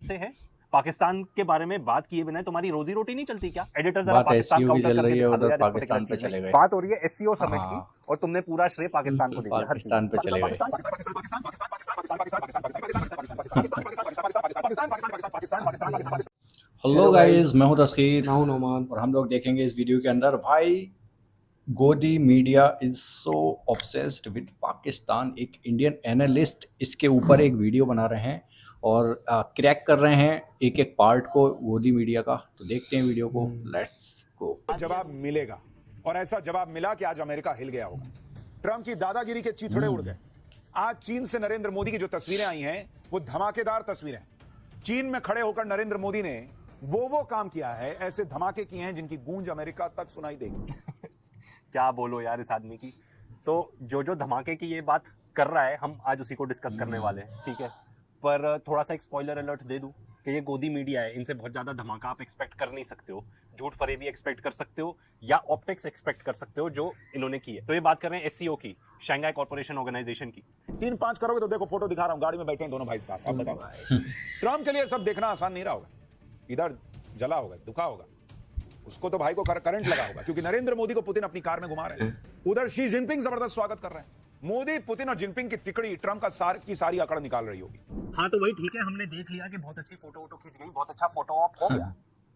से है? पाकिस्तान के बारे में बात किए बिना तुम्हारी रोजी रोटी नहीं चलती क्या? एडिटर जरा बात पाकिस्तान एससीओ की काउंटर चल करके रही है, दिखा दो उधर यार इस पाकिस्तान पर्टिकुलर पे चीज में। चले गए। बात हो रही है एससीओ समिट की हाँ, और तुमने पूरा श्रेय पाकिस्तान को दिया। पाकिस्तान पे चले गए। हेलो गाइस, मैं हूं तस्कीर मैं हूं नौमान। और हम लोग देखेंगे इस वीडियो के अंदर भाई गोदी media is so obsessed with Pakistan. एक इंडियन एनालिस्ट इसके ऊपर एक वीडियो बना रहे हैं और क्रैक कर रहे हैं एक एक पार्ट को गोदी मीडिया का। तो देखते हैं वीडियो को, लेट्स गो। जवाब मिलेगा और ऐसा जवाब मिला कि आज अमेरिका हिल गया होगा। ट्रंप की दादागिरी के चीथड़े उड़ गए। आज चीन से नरेंद्र मोदी की जो तस्वीरें आई हैं वो धमाकेदार तस्वीरें। चीन में खड़े होकर नरेंद्र मोदी ने वो काम किया है, ऐसे धमाके किए हैं जिनकी गूंज अमेरिका तक सुनाई देगी। क्या बोलो यार इस आदमी की। तो जो धमाके की ये बात कर रहा है हम आज उसी को डिस्कस करने वाले हैं, ठीक है। पर थोड़ा सा एक स्पॉइलर अलर्ट दे दूं कि ये गोदी मीडिया है, इनसे बहुत ज्यादा धमाका आप एक्सपेक्ट कर नहीं सकते हो। झूठ फरेबी एक्सपेक्ट कर सकते हो या ऑप्टिक्स एक्सपेक्ट कर सकते हो जो इन्होंने की है। तो ये बात कर रहे हैं एससीओ की, शंघाई कॉर्पोरेशन ऑर्गेनाइजेशन की। 3-5 करोगे तो देखो फोटो दिखा रहा हूं, गाड़ी में बैठे हैं दोनों भाई साहब। अब बताओ ट्रंप के लिए सब देखना आसान नहीं रहा होगा। इधर जला होगा, दुखा होगा, उसको तो भाई को करंट लगा होगा क्योंकि नरेंद्र मोदी को पुतिन अपनी कार में घुमा रहे हैं। उधर शी जिनपिंग जबरदस्त स्वागत कर रहे हैं। मोदी, पुतिन और जिनपिंग की तिकड़ी ट्रंप का सारी अकड़ निकाल रही होगी। हाँ तो वही ठीक है, हमने देख लिया कि बहुत अच्छी फोटो खींच गई, बहुत अच्छा फोटो ऑप हो गया,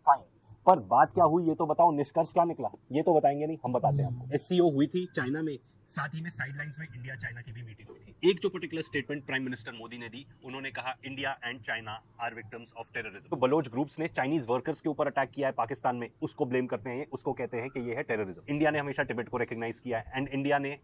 फाइन। पर बात क्या हुई ये तो बताओ, निष्कर्ष क्या निकला ये तो बताएंगे नहीं, हम बताते हैं आपको। एससीओ हुई थी चाइना में, साथ ही में साइडलाइंस में इंडिया चाइना की भी मीटिंग हुई थी। एक जो particular statement prime minister Modi ने दी, उन्होंने कहा India and China are victims of terrorism. तो बलोच ग्रुप्स ने चाइनीज वर्कर्स के ऊपर अटैक किया है पाकिस्तान में, उसको ब्लेम करते हैं, उसको कहते हैं कि ये है टेररिज्म। इंडिया ने हमेशा तिब्बत को रिकॉग्नाइज किया है एंड इंडिया ने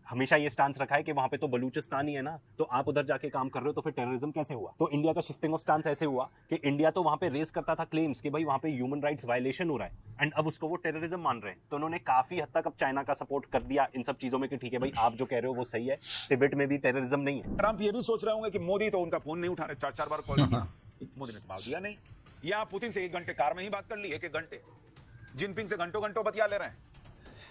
हमेशा ये स्टांस रखा है कि वहां पे तो बलूचिस्तान ही है ना, तो आप उधर जाके काम कर रहे हो तो फिर टेररिज्म कैसे हुआ। तो इंडिया का शिफ्टिंग ऑफ स्टांस ऐसे हुआ कि इंडिया तो वहां पे रेस करता था क्लेम्स कि भाई वहां पे ह्यूमन राइट्स वायलेशन हो रहा है एंड अब उसको वो टेररिज्म मान रहे हैं। तो उन्होंने काफी हद तक अब चाइना का सपोर्ट कर दिया इन सब चीजों में कि ठीक है भाई आप जो कह रहे हो वो सही है, तिब्बत में भी टेररिज्म नहीं है। ट्रंप ये भी सोच रहे होंगे कि मोदी तो उनका फोन नहीं उठा रहे, 4-4 बार कॉल किया, मोदी ने जवाब दिया नहीं। या पुतिन से 1 घंटे कार में ही बात कर ली, 1-1 घंटे। जिनपिंग से घंटों बतिया ले रहे हैं।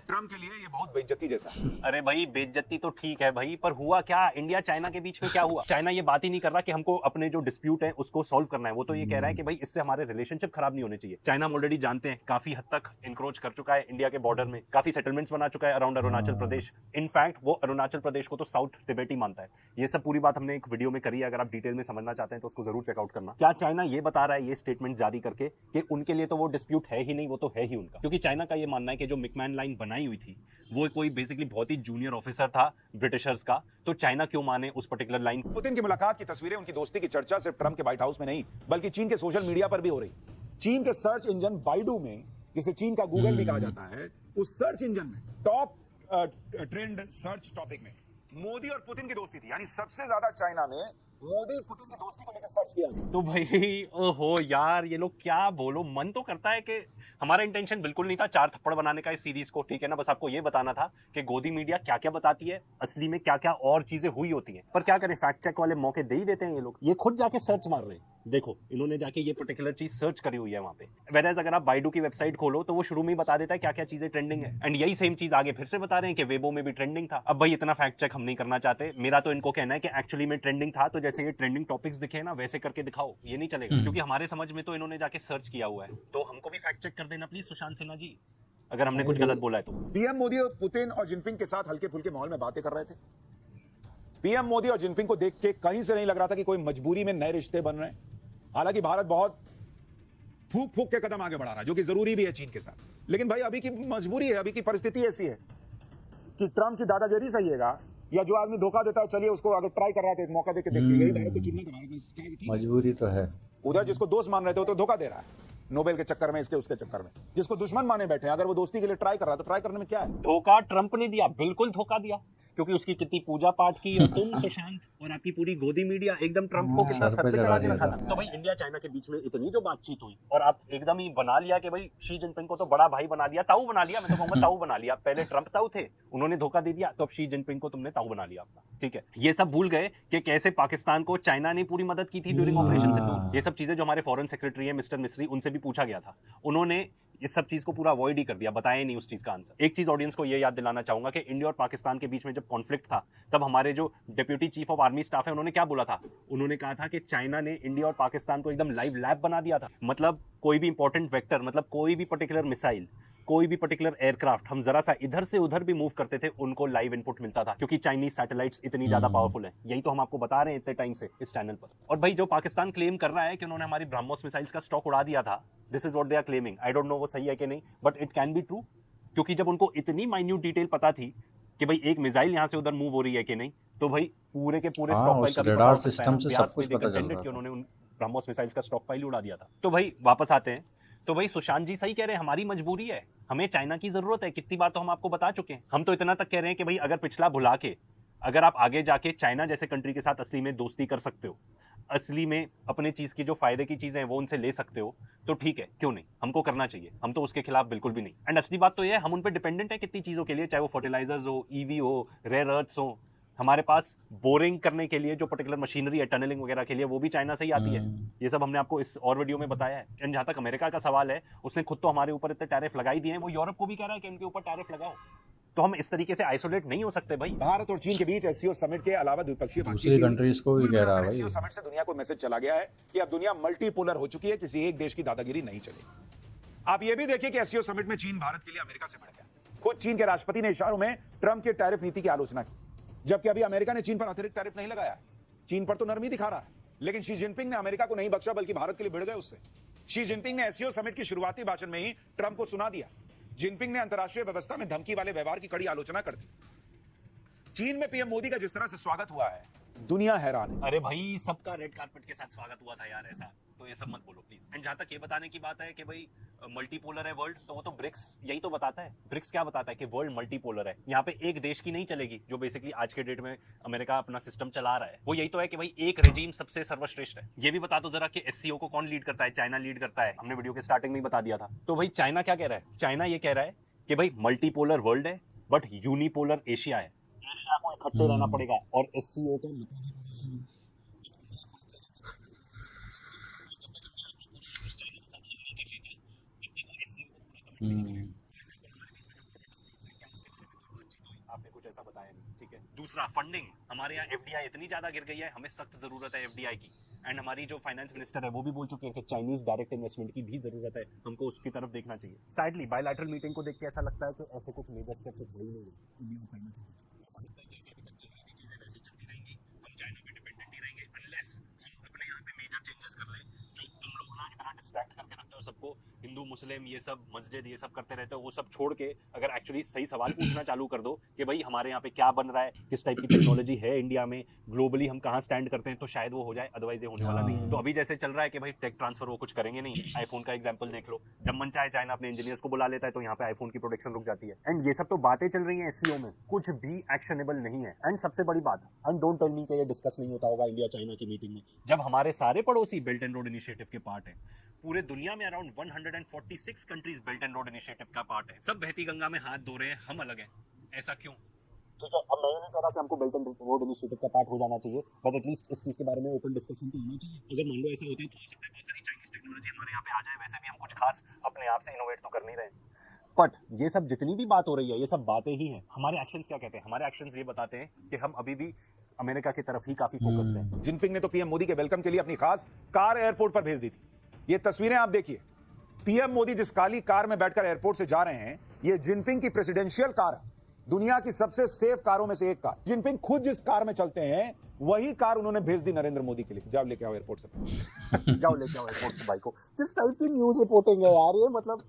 ट्रंप के लिए ये बहुत बेइज्जती जैसा। अरे भाई बेइज्जती तो ठीक है भाई, पर हुआ क्या इंडिया चाइना के बीच में क्या हुआ? चाइना ये बात ही नहीं कर रहा कि हमको अपने जो डिस्प्यूट है उसको सॉल्व करना है, वो तो ये कह रहा है कि भाई इससे हमारे रिलेशनशिप खराब नहीं होने चाहिए। चाइना हम ऑलरेडी जानते हैं काफी हद तक इंक्रोच कर चुका है इंडिया के बॉर्डर में, काफी सेटलमेंट्स बना चुका है अराउंड अरुणाचल प्रदेश। इनफैक्ट वो अरुणाचल प्रदेश को तो साउथ तिब्बत ही मानता है। ये सब पूरी बात हमने एक वीडियो में करी है, अगर आप डिटेल में समझना चाहते हैं तो उसको जरूर चेकआउट करना। क्या चाइना ये बता रहा है ये स्टेटमेंट जारी करके कि उनके लिए तो वो डिस्प्यूट है ही नहीं, वो तो है ही उनका? क्योंकि चाइना का ये मानना है कि जो मिकमैन लाइन बनाई हुई थी वो कोई बेसिकली बहुत ही जूनियर ऑफिसर था ब्रिटिशर्स का, तो चाइना क्यों माने उस पर्टिकुलर लाइन। पुतिन की मुलाकात की तस्वीरें, उनकी दोस्ती की चर्चा सिर्फ ट्रंप के व्हाइट हाउस में नहीं बल्कि चीन के सोशल मीडिया पर भी हो रही। चीन के सर्च इंजन बाइडू में, जिसे चीन का गूगल भी कहा जाता है, उस सर्च इंजन में टॉप ट्रेंड सर्च टॉपिक में मोदी और पुतिन की दोस्ती थी। यानी सबसे ज्यादा चाइना में मोदी पुतिन की दोस्ती को लेकर सर्च किया गया। तो भाई ओहो यार, ये लोग क्या बोलो, मन तो करता है कि हमारा इंटेंशन बिल्कुल नहीं था 4 थप्पड़ बनाने का इस सीरीज को, ठीक है ना। बस आपको ये बताना था कि गोदी मीडिया क्या क्या बताती है, असली में क्या क्या और चीजें हुई होती हैं। पर क्या करें, फैक्ट चेक वाले मौके दे ही देते हैं ये लोग। ये खुद जाके सर्च मार रहे हैं, देखो इन्होंने जाके ये पर्टिकुलर चीज सर्च करी हुई है वहां पे। वेराज अगर आप बाइडू की वेबसाइट खोलो तो वो शुरू में ही बता देता है क्या क्या चीजें ट्रेंडिंग है, एंड यही सेम चीज आगे फिर से बता रहे हैं कि वेबो में भी ट्रेंडिंग था। अब भाई इतना फैक्ट चेक हम नहीं करना चाहते, मेरा तो इनको कहना है कि एक्चुअली में ट्रेंडिंग था, तो जैसे ये ट्रेंडिंग टॉपिक्स दिखे ना वैसे करके दिखाओ, ये नहीं चलेगा क्योंकि हमारे समझ में तो इन्होंने जाके सर्च किया हुआ है। तो हमको भी फैक्ट चेक कर देना प्लीज सुशांत सिन्हा जी, अगर हमने कुछ गलत बोला है तो। पीएम मोदी और पुतिन और जिनपिंग के साथ हल्के फुल्के माहौल में बातें कर रहे थे। पीएम मोदी और जिनपिंग को देख के कहीं से नहीं लग रहा था कि कोई मजबूरी में नए रिश्ते बन रहे हैं। हालांकि भारत बहुत फूक फूक के कदम आगे बढ़ा रहा है, जो कि जरूरी भी है चीन के साथ। लेकिन भाई अभी की मजबूरी है, अभी की परिस्थिति ऐसी है कि ट्रंप की दादागिरी सहिएगा या जो आदमी धोखा देता है चलिए उसको अगर ट्राई कर रहा था, मौका देके देखिए, यही भारत को चुनना था। भारत में मजबूरी तो है। उधर जिसको दोस्त मान रहे थे वो तो धोखा दे रहा है नोबेल के चक्कर में, इसके उसके चक्कर में। जिसको दुश्मन माने बैठे हैं, अगर वो दोस्ती के लिए ट्राई कर रहा है तो ट्राई करने में क्या है। धोखा ट्रंप ने दिया, बिल्कुल धोखा दिया, क्योंकि उसकी कितनी पूजा पाठ की और तुम सुशांत और आपकी पूरी गोदी मीडिया एकदम ट्रंप को कितना सर पे चढ़ा के रखा था। तो भाई इंडिया चाइना के बीच में इतनी जो बातचीत हुई और आप एकदम ही बना लिया कि भाई शी जिनपिंग को तो बड़ा भाई बना लिया, ताऊ बना लिया, मैं तो कहूंगा ताऊ बना लिया। पहले ट्रंप ताऊ थे, उन्होंने धोखा दे दिया, तो अब शी जिनपिंग को तुमने ताऊ बना लिया अपना, ठीक है। ये सब भूल गए कि कैसे पाकिस्तान को चाइना ने पूरी मदद की थी ड्यूरिंग ऑपरेशन सिंदूर। ये सब चीजें जो हमारे फॉरेन सेक्रेटरी है मिस्टर मिस्री, उनसे भी पूछा गया था। उन्होंने ये सब चीज को पूरा अवॉइड ही कर दिया, बताया ही नहीं उस चीज का आंसर। एक चीज ऑडियंस को ये याद दिलाना चाहूंगा कि इंडिया और पाकिस्तान के बीच में जब कॉन्फ्लिक्ट था तब हमारे जो deputy chief of army staff है उन्होंने क्या बोला था, उन्होंने कहा था कि चाइना ने इंडिया और पाकिस्तान को एकदम लाइव लैब बना दिया था। मतलब कोई भी इंपॉर्टेंट वेक्टर, मतलब कोई भी पर्टिकुलर मिसाइल, कोई भी पर्टिकुलर एयरक्राफ्ट हम जरा सा इधर से उधर भी मूव करते थे, उनको लाइव इनपुट मिलता था, क्योंकि चाइनीज सैटेलाइट्स इतनी ज्यादा पावरफुल हैं। यही तो हम आपको बता रहे हैं इतने टाइम से इस चैनल पर। और भाई जो पाकिस्तान क्लेम कर रहा है कि उन्होंने हमारी ब्रह्मोस मिसाइल्स का स्टॉक उड़ा दिया था, this is what they are claiming. I don't know वो सही है कि नहीं, but it can be true, क्योंकि जब उनको इतनी माइन्यूट डिटेल पता थी कि भाई एक मिसाइल यहां से उधर मूव हो रही है कि नहीं, तो भाई पूरे के पूरे स्टॉकपाइल का रडार सिस्टम से सब कुछ पता चल रहा था। उन्होंने उन ब्रह्मोस मिसाइल्स का स्टॉकपाइल उड़ा दिया था। तो भाई वापस आते हैं, तो भाई सुशांत जी सही कह रहे हैं, हमारी मजबूरी है, हमें चाइना की जरूरत है। कितनी बार तो हम आपको बता चुके हैं। हम तो इतना तक कह रहे हैं कि भाई अगर पिछला भुला के अगर आप आगे जाके चाइना जैसे कंट्री के साथ असली में दोस्ती कर सकते हो, असली में अपने चीज की जो फायदे की चीजें हैं वो उनसे ले सकते हो, तो ठीक है, क्यों नहीं, हमको करना चाहिए। हम तो उसके खिलाफ बिल्कुल भी नहीं। एंड असली बात तो ये है, हम उन पर डिपेंडेंट है कितनी चीजों के लिए, चाहे वो फर्टिलाइजर्स हो, ईवी हो, रेयर अर्थ्स हो। हमारे पास बोरिंग करने के लिए जो पर्टिकुलर मशीनरी है, टनलिंग वगैरह के लिए, वो भी चाइना से ही आती है। ये सब हमने आपको इस और वीडियो में बताया है। एंड जहां तक अमेरिका का सवाल है, उसने खुद तो हमारे ऊपर इतने टैरिफ लगाई दिए हैं, वो यूरोप को भी कह रहा है कि इनके ऊपर टैरिफ लगाओ। तो हम इस तरीके से आइसोलेट नहीं हो सकते भाई। भारत और चीन के बीच एससीओ समिट के अलावा द्विपक्षीय दूसरी कंट्रीज को भी कह रहा है भाई। एससीओ समिट से दुनिया को मैसेज चला गया है कि अब दुनिया मल्टीपोलर हो चुकी है, किसी एक देश की दादागिरी नहीं चलेगी। आप ये भी देखिए कि एससीओ समिट में चीन भारत के लिए अमेरिका से बढ़ गया। खुद चीन के राष्ट्रपति ने इशारों में ट्रंप के टैरिफ नीति की आलोचना की, जबकि अभी अमेरिका ने चीन पर अतिरिक्त टैरिफ नहीं लगाया। चीन पर तो नरमी दिखा रहा है, लेकिन शी जिनपिंग ने अमेरिका को नहीं बख्शा, बल्कि भारत के लिए भिड़ गए उससे। शी जिनपिंग ने एससीओ समिट की शुरुआती भाषण में ही ट्रंप को सुना दिया। जिनपिंग ने अंतर्राष्ट्रीय व्यवस्था में धमकी वाले व्यवहार की कड़ी आलोचना कर दी। चीन में पीएम मोदी का जिस तरह से स्वागत हुआ है, दुनिया हैरान है। अरे भाई सबका रेड कार्पेट के साथ स्वागत हुआ था यार, ऐसा तो ये सब मत बोलो प्लीज। एंड जहां तक ये बताने की बात है कि भाई मल्टीपोलर है वर्ल्ड, तो वो तो ब्रिक्स यही तो बताता है। ब्रिक्स क्या बताता है कि वर्ल्ड मल्टीपोलर है। यहाँ पे एक देश की नहीं चलेगी, जो बेसिकली आज के डेट में अमेरिका अपना सिस्टम चला रहा है, वो यही तो है कि भाई एक रेजीम सबसे सर्वश्रेष्ठ है। ये भी बता दो जरा कि एससीओ को कौन लीड करता है, चाइना लीड करता है। हमने वीडियो के स्टार्टिंग में ही बता दिया था। तो भाई चाइना क्या कह रहा है, चाइना ये कह रहा है कि भाई मल्टीपोलर वर्ल्ड है बट यूनिपोलर एशिया है। एशिया को इकट्ठे रहना पड़ेगा, और एससीओ का मतलब आपने कुछ ऐसा बताया नहीं, ठीक है। दूसरा फंडिंग, हमारे यहाँ एफडीआई इतनी ज्यादा गिर गई है, हमें सख्त जरूरत है एफडीआई की। एंड हमारी जो फाइनेंस मिनिस्टर है वो भी बोल चुके हैं कि चाइनीज डायरेक्ट इन्वेस्टमेंट की भी जरूरत है, हमको उसकी तरफ देखना चाहिए। सैडली बायलैटरल मीटिंग को देख के ऐसा लगता है कि ऐसे कुछ मेजर स्टेप्स उठाए नहीं गए इंडिया और चाइना के बीच। ऐसा लगता है जैसे अभी तक चल रही थी चीजें वैसे ही चलती रहेंगी, हम चाइना पे डिपेंडेंट ही रहेंगे, अनलेस हम अपने यहाँ पे मेजर चेंजेस कर लें। जो तुम लोग ना इतना डिस्ट्रैक्ट करके रखते हो सबको, हिंदू मुस्लिम ये सब मस्जिद ये सब करते रहते हो, वो सब छोड़ के अगर एक्चुअली सही सवाल पूछना चालू कर दो कि भाई हमारे यहाँ पे क्या बन रहा है, किस टाइप की टेक्नोलॉजी है इंडिया में, ग्लोबली हम कहाँ स्टैंड करते हैं, तो शायद वो हो जाए, अदरवाइज ये होने वाला नहीं। तो अभी जैसे चल रहा है कि भाई टेक ट्रांसफर वो कुछ करेंगे नहीं। आईफोन का एग्जांपल देख लो, जब मन चाहे चाइना अपने इंजीनियर्स को बुला लेता है, तो यहाँ पे आईफोन की प्रोडक्शन रुक जाती है। एंड ये सब तो बातें चल रही हैं एससीओ में, कुछ भी एक्शनेबल नहीं है। एंड सबसे बड़ी बात, एंड डोंट टेल मी कि ये डिस्कस नहीं होता होगा इंडिया चाइना की मीटिंग में, जब हमारे सारे पड़ोसी बेल्ट एंड रोड इनिशिएटिव के पार्ट है। पूरे दुनिया में around 146 countries belt and road initiative का पार्ट है। सब बहती गंगा में हाथ धो रहे हैं, हम अलग हैं, ऐसा क्यों? ठीक है, अब मैं ये नहीं कह रहा कि हमको बेल्ट एंड रोड इनिशिएटिव का पार्ट हो जाना चाहिए, बट एटलीस्ट इस चीज के बारे में ओपन डिस्कशन तो होना चाहिए। अगर मान लो ऐसा होता है तो हो सकता है बहुत सारी चाइनीज टेक्नोलॉजी हमारे यहाँ पे आ जाए। वैसे भी हम कुछ खास अपने आप से इनोवेट तो कर नहीं रहे, बट ये सब जितनी भी बात हो रही है ये सब बातें ही हैं। हमारे एक्शंस क्या कहते हैं? हमारे एक्शंस ये बताते हैं कि हम अभी भी अमेरिका की तरफ ही काफी फोकस्ड हैं। जिनपिंग ने तो पीएम मोदी के वेलकम के लिए अपनी खास कार एयरपोर्ट पर भेज दी थी। ये तस्वीरें आप देखिए, पीएम मोदी जिस काली कार में बैठकर एयरपोर्ट से जा रहे हैं, ये जिनपिंग की प्रेसिडेंशियल कार है, दुनिया की सबसे सेफ कारों में से एक कार। जिनपिंग खुद जिस कार में चलते हैं वही कार उन्होंने भेज दी नरेंद्र मोदी के लिए। जाओ लेके आओ एयरपोर्ट से जाओ लेके आओ एयरपोर्ट से भाई को। किस टाइप की न्यूज रिपोर्टिंग है यार ये, मतलब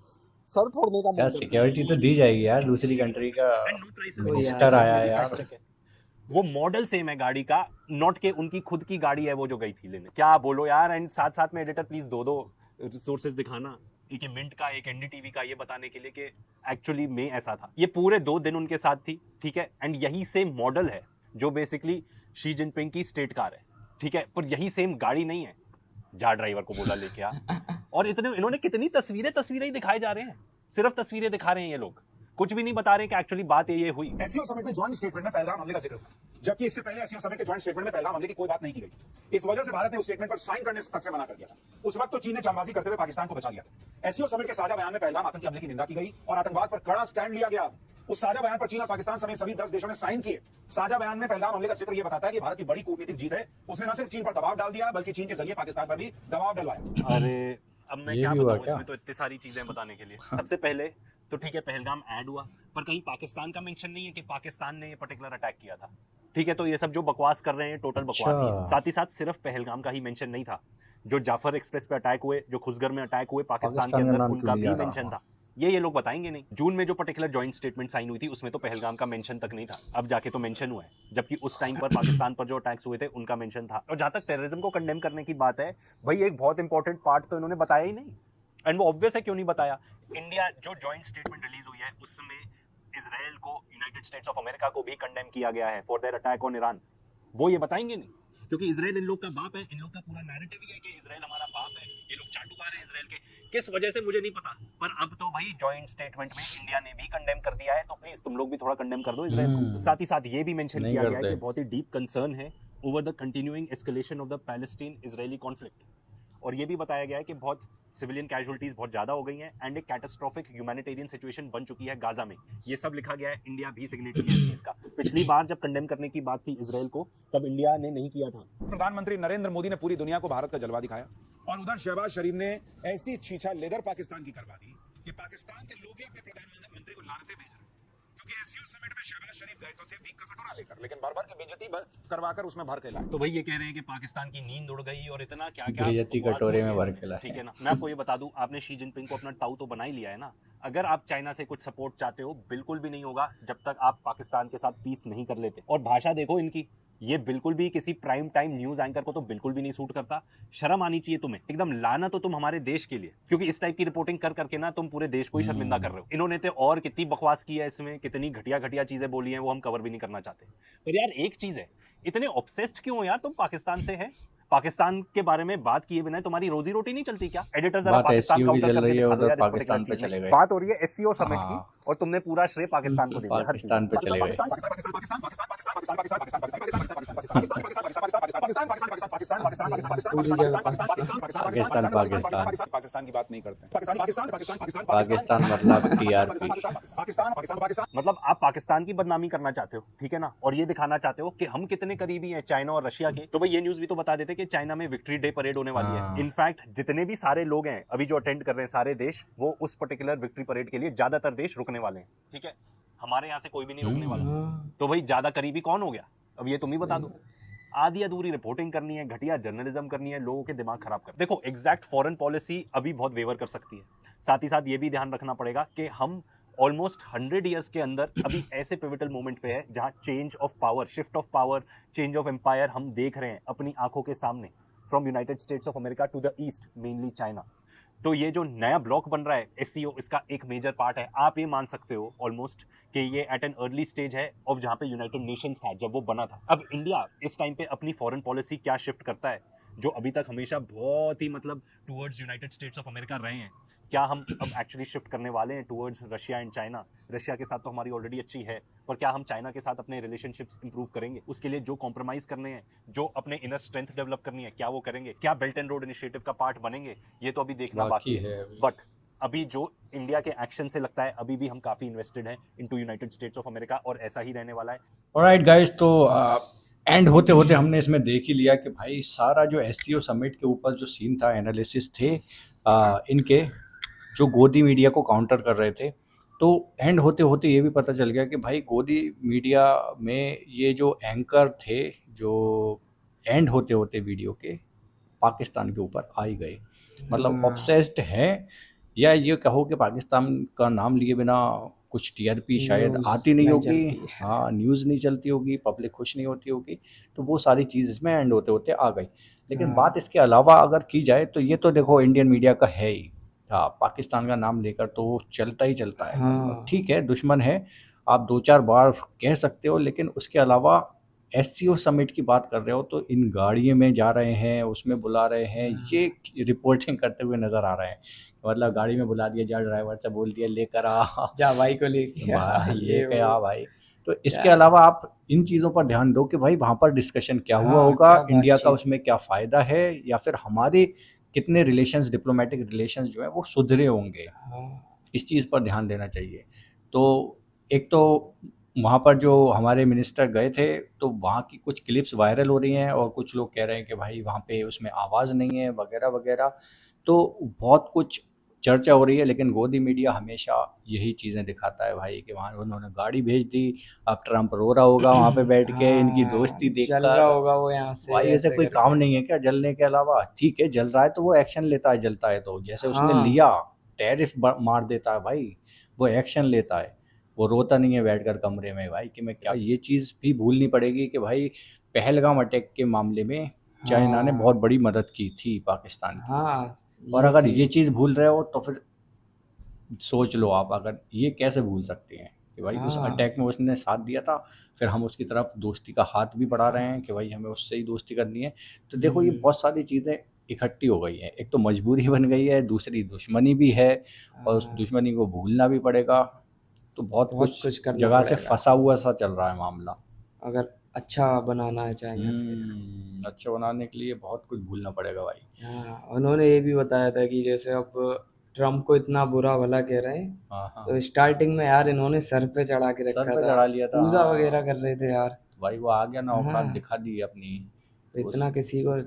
सर फोड़ने का यार सिक्योरिटी तो दी जाएगी यार, दूसरी कंट्री का मिनिस्टर आया है यार। वो मॉडल सेम है गाड़ी का, नॉट के उनकी खुद की गाड़ी है वो जो गई थी लेने। क्या बोलो यार। एंड साथ साथ में एडिटर प्लीज दो सोर्सेज दिखाना, एक मिंट का एक एनडीटीवी का, ये बताने के लिए कि एक्चुअली में ऐसा था। ये पूरे 2 दिन उनके साथ थी, ठीक है। एंड यही सेम मॉडल है जो बेसिकली शी जिनपिंग की स्टेट कार है, ठीक है, पर यही सेम गाड़ी नहीं है। जा ड्राइवर को बोला लेके आ। और इन्होंने कितनी तस्वीरें ही दिखाए जा रहे हैं, सिर्फ तस्वीरें दिखा रहे हैं ये लोग, कुछ भी नहीं बता रहे कि एक्चुअली बात ये हुई। एससीओ समिट में जॉइंट स्टेटमेंट में पहलगाम हमले का जिक्र हुआ। जबकि इससे पहले एससीओ समिट के ज्वाइंट स्टेटमेंट में पहलगाम हमले की कोई बात नहीं की गई। इस वजह से भारत ने उस स्टेटमेंट पर साइन करने तक से मना कर दिया था। उस वक्त तो चीन ने चालबाजी करते हुए पाकिस्तान को बचा लिया था। एससीओ समिट के साझा बयान में पहलगाम आतंकी हमले की निंदा की गई और आतंकवाद पर कड़ा स्टैंड लिया गया। उस साझा बयान पर चीन और पाकिस्तान समेत सभी 10 देशों ने साइन किए। साझा बयान में पहलगाम हमले का चित्र यह बताता है कि भारत की बड़ी कूटनीतिक जीत है। उसने न सिर्फ चीन पर दबाव डाल दिया बल्कि चीन के जरिए पाकिस्तान पर भी दबाव डलवाया। अरे अब मैं ये क्या भी हुआ बताऊं, क्या? इसमें तो इतनी सारी चीजें बताने के लिए। सबसे पहले तो ठीक है, पहलगाम ऐड हुआ, पर कहीं पाकिस्तान का मेंशन नहीं है कि पाकिस्तान ने ये पर्टिकुलर अटैक किया था। ठीक है, तो ये सब जो बकवास कर रहे हैं टोटल बकवास ही है। अच्छा। साथ ही साथ सिर्फ पहलगाम का ही मेंशन नहीं था, जो जाफर एक्सप्रेस पे अटैक हुए, जो खुसगर में अटैक हुए पाकिस्तान के पाकिस्तान का अंदर, नाम उनका क्यों भी लिया था? मेंशन था। ये लोग बताएंगे नहीं। जून में जो पर्टिकुलर जॉइंट स्टेटमेंट साइन हुई थी उसमें तो पहलगाम का मेंशन तक नहीं था, अब जाके तो मेंशन हुआ है। जबकि उस टाइम पर पाकिस्तान पर जो अटैक्स हुए थे उनका मेंशन था। और जहां तक टेररिज्म को कंडेम करने की बात है, भाई एक बहुत इंपॉर्टेंट पार्ट तो इन्होंने बताया ही नहीं। एंड वो ऑब्वियस है क्यों नहीं बताया। इंडिया जो जॉइंट स्टेटमेंट रिलीज हुई है उसमें इजराइल को यूनाइटेड स्टेट्स ऑफ अमेरिका को भी कंडेम किया गया है for their attack on Iran. वो ये बताएंगे नहीं, क्योंकि इजराइल इन लोग का बाप है। इन लोग का पूरा नैरेटिव ही है कि इजराइल हमारा बाप है, ये लोग चाटुकार हैं इजराइल के। किस वजह से मुझे नहीं पता, पर अब तो भाई जॉइंट स्टेटमेंट में इंडिया ने भी कंडेम कर दिया है, तो प्लीज तुम लोग भी थोड़ा कंडेम कर दो इजराइल को। साथ ही साथ ये भी मेंशन नहीं किया गया है करते। कि बहुत ही डीप कंसर्न है over the continuing escalation of the Palestine Israeli conflict. और ये भी बताया गया है कि बहुत सिविलियन कैजुअलिटीज बहुत ज्यादा हो गई हैं एंड एक कैटास्ट्रोफिक ह्यूमैनिटेरियन सिचुएशन बन चुकी है गाजा में। ये सब लिखा गया है, इंडिया भी सिग्नेटरी है इस चीज का। पिछली बार जब कंडेम करने की बात थी इजराइल को, तब इंडिया ने नहीं किया था। प्रधानमंत्री नरेंद्र मोदी ने पूरी दुनिया को भारत का जलवा दिखाया और उधर शहबाज शरीफ ने ऐसी छीछा लेदर पाकिस्तान की करवा दी कि पाकिस्तान के लोग ही अपने प्रधानमंत्री को लानतें भेज रहे हैं। क्योंकि एससीओ समिट में शहबाज शरीफ गए तो थे भीख का कटोरा लेकर, लेकिन भर-भर की बेइज्जती करवाकर उसमें भर के लाए। तो भाई ये कह रहे हैं कि पाकिस्तान की नींद उड़ गई और इतना क्या क्या बेइज्जती कटोरे में भर के लाए। ठीक है ना। मैं आपको ये बता दूं, आपने शी जिनपिंग को अपना ताऊ तो बना ही लिया है ना। अगर आप चाइना से कुछ सपोर्ट चाहते हो, बिल्कुल भी नहीं होगा जब तक आप पाकिस्तान के साथ पीस नहीं कर लेते। और भाषा देखो इनकी, ये बिल्कुल भी किसी प्राइम टाइम न्यूज एंकर को तो बिल्कुल भी नहीं सूट करता। शर्म आनी चाहिए तुम्हें, एकदम लाना तो तुम हमारे देश के लिए, क्योंकि इस टाइप की रिपोर्टिंग कर करके ना तुम पूरे देश को ही शर्मिंदा कर रहे हो। इन्होंने तो और कितनी बकवास की है इसमें, कितनी घटिया घटिया चीजें बोली हैं, वो हम कवर भी नहीं करना चाहते। पर यार एक चीज है, इतने ऑब्सेस्ड क्यों हो यार तुम पाकिस्तान से? है पाकिस्तान के बारे में बात किए बिना तुम्हारी रोजी रोटी नहीं चलती क्या? एडिटर जरा बात पाकिस्तान SCO का की उतर चल करके रही है, दिखा दो उधर यार इस पाकिस्तान particular पे चीज चले में। गए। बात हो रही है एससीओ समिट हाँ। की, और तुमने पूरा श्रेय पाकिस्तान को दे दिया हर चीज में। पाकिस्तान पे चले गए। पाकिस्तान की बात नहीं करते। पाकिस्तान मतलब TRP। मतलब आप पाकिस्तान की बदनामी करना चाहते हो, ठीक है ना, और ये दिखाना चाहते हो कि हम कितने करीबी हैं चाइना और रशिया के। तो भाई ये न्यूज भी तो बता देते कि चाइना में विक्ट्री डे परेड होने वाली है। हाँ। इनफैक्ट जितने भी सारे लोग हैं अभी जो अटेंड कर रहे हैं सारे देश, वो उस पर्टिकुलर विक्ट्री परेड के लिए ज्यादातर देश रुकने वाले हैं। ठीक है, हमारे यहाँ से कोई भी नहीं रुकने वाला। तो भाई ज्यादा करीबी कौन हो गया, अब ये तुम ही बता दो। आधी अधूरी रिपोर्टिंग करनी है, घटिया जर्नलिज्म करनी है, लोगों के दिमाग खराब कर। देखो एग्जैक्ट फॉरेन पॉलिसी अभी बहुत वेवर कर सकती है। साथ ही साथ ये भी ध्यान रखना पड़ेगा कि हम ऑलमोस्ट 100 ईयर्स के अंदर अभी ऐसे पिविटल मोमेंट पे है जहां change of power, shift of power, change of empire हम देख रहे हैं अपनी आंखों के सामने, from United States of America to the east, mainly China. तो ये जो नया ब्लॉक बन रहा है एससीओ, इसका एक मेजर पार्ट है। आप ये मान सकते हो ऑलमोस्ट कि ये एट एन अर्ली स्टेज है ऑफ जहां पे यूनाइटेड नेशंस था जब वो बना था। अब इंडिया इस टाइम पे अपनी फॉरेन पॉलिसी क्या शिफ्ट करता है, जो अभी तक हमेशा बहुत ही मतलब towards United States of America रहे हैं, क्या हम अब एक्चुअली शिफ्ट करने वाले हैं towards Russia and China? Russia के साथ तो हमारी ऑलरेडी अच्छी है, पर क्या हम चाइना के साथ अपने रिलेशनशिप्स इंप्रूव करेंगे? उसके लिए जो कॉम्प्रोमाइज करने हैं, जो अपने इनर स्ट्रेंथ डेवलप करनी है, क्या वो करेंगे? क्या बेल्ट एंड रोड इनिशिएटिव का पार्ट बनेंगे? ये तो अभी देखना बाकी है। बट अभी जो इंडिया के एक्शन से लगता है अभी भी हम काफी इन्वेस्टेड हैं into United States of America, और ऐसा ही रहने वाला है। ऑलराइट गाइस, तो एंड होते होते हमने इसमें देख ही लिया कि भाई सारा जो एससीओ समिट के ऊपर जो सीन था, एनालिसिस थे इनके, जो गोदी मीडिया को काउंटर कर रहे थे, तो एंड होते होते ये भी पता चल गया कि भाई गोदी मीडिया में ये जो एंकर थे, जो एंड होते होते वीडियो के पाकिस्तान के ऊपर आ ही गए। मतलब ऑब्सेस्ड हैं, या ये कहो कि पाकिस्तान का नाम लिए बिना कुछ टीआरपी शायद आती नहीं होगी, हाँ न्यूज़ नहीं चलती होगी, पब्लिक खुश नहीं होती होगी, तो वो सारी चीज़ इसमें एंड होते होते आ गई। लेकिन बात इसके अलावा अगर की जाए तो ये तो देखो इंडियन मीडिया का है ही, हाँ पाकिस्तान का नाम लेकर तो वो चलता ही चलता है। ठीक है, दुश्मन है, आप 2-4 बार कह सकते हो, लेकिन उसके अलावा एससीओ समिट की बात कर रहे हो तो इन गाड़ियों में जा रहे हैं, उसमें बुला रहे हैं, ये रिपोर्टिंग करते हुए नजर आ रहे हैं। मतलब गाड़ी में बुला दिया, जा ड्राइवर से बोल दिया लेकर आ, जा भाई को लेके भाई ये लेके आ वो। भाई। तो इसके क्या? अलावा आप इन चीज़ों पर ध्यान दो कि भाई वहाँ पर डिस्कशन क्या हुआ हाँ, होगा, क्या इंडिया का बातचीत। उसमें क्या फ़ायदा है, या फिर हमारे कितने रिलेशंस, डिप्लोमेटिक रिलेशंस जो है वो सुधरे होंगे, हाँ, इस चीज़ पर ध्यान देना चाहिए। तो एक तो वहाँ पर जो हमारे मिनिस्टर गए थे तो वहाँ की कुछ क्लिप्स वायरल हो रही हैं और कुछ लोग कह रहे हैं कि भाई वहाँ पे उसमें आवाज़ नहीं है वगैरह वगैरह। तो बहुत कुछ चर्चा हो रही है, लेकिन गोदी मीडिया हमेशा यही चीज़ें दिखाता है भाई कि वहाँ उन्होंने गाड़ी भेज दी, अब ट्रम्प रो रहा होगा वहाँ पे बैठ के इनकी दोस्ती जल रहा देखकर। होगा वो यहाँ से भाई ऐसे ऐसे कोई करके। काम नहीं है क्या जलने के अलावा? ठीक है जल रहा है तो वो एक्शन लेता है, जलता है तो जैसे उसने हाँ, लिया, टैरिफ मार देता है भाई, वो एक्शन लेता है, वो रोता नहीं है बैठकर कमरे में भाई कि मैं क्या। ये चीज़ भी भूलनी पड़ेगी कि भाई पहलगाम अटैक के मामले में चाइना ने हाँ, बहुत बड़ी मदद की थी पाकिस्तान की। हाँ, और ये अगर ये चीज। चीज़ भूल रहे हो तो फिर सोच लो आप, अगर ये कैसे भूल सकते हैं कि भाई उस हाँ, अटैक में उसने साथ दिया था, फिर हम उसकी तरफ दोस्ती का हाथ भी बढ़ा रहे हैं कि भाई हमें उससे ही दोस्ती करनी है। तो देखो ये बहुत सारी चीज़ें इकट्ठी हो गई हैं, एक तो मजबूरी बन गई है, दूसरी दुश्मनी भी है, और उस हाँ, दुश्मनी को भूलना भी पड़ेगा। तो बहुत बहुत कुछ कुछ करना जगह से पड़ेगा फंसा हुआ सा चल रहा है मामला। अगर अच्छा बनाना है चाइना से। अच्छा बनाने के लिए बहुत कुछ भूलना पड़ेगा भाई। हाँ, उन्होंने ये भी बताया था कि जैसे अब ट्रम्प को इतना बुरा भला कह रहे हैं, हाँ हाँ, तो स्टार्टिंग में यार इन्होंने सर पे चढ़ा के सर रखा पे था, चढ़ा लिया था पूजा हाँ। वगैरह कर रहे थे यार। भाई वो आ गया ना, औकात हाँ, दिखा दी अपनी। तो उस इतना किसी को।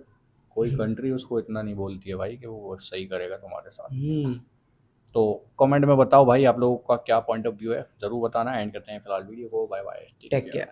कोई कंट्री उसको इतना नहीं बोलती है भाई कि वो सही करेगा तुम्हारे साथ। हम्म। तो कमेंट में बताओ भाई आप लोगों का क्या पॉइंट ऑफ व्यू है, ज़रूर बताना। एंड करते हैं फिलहाल वीडियो को, bye bye, take take care. Care.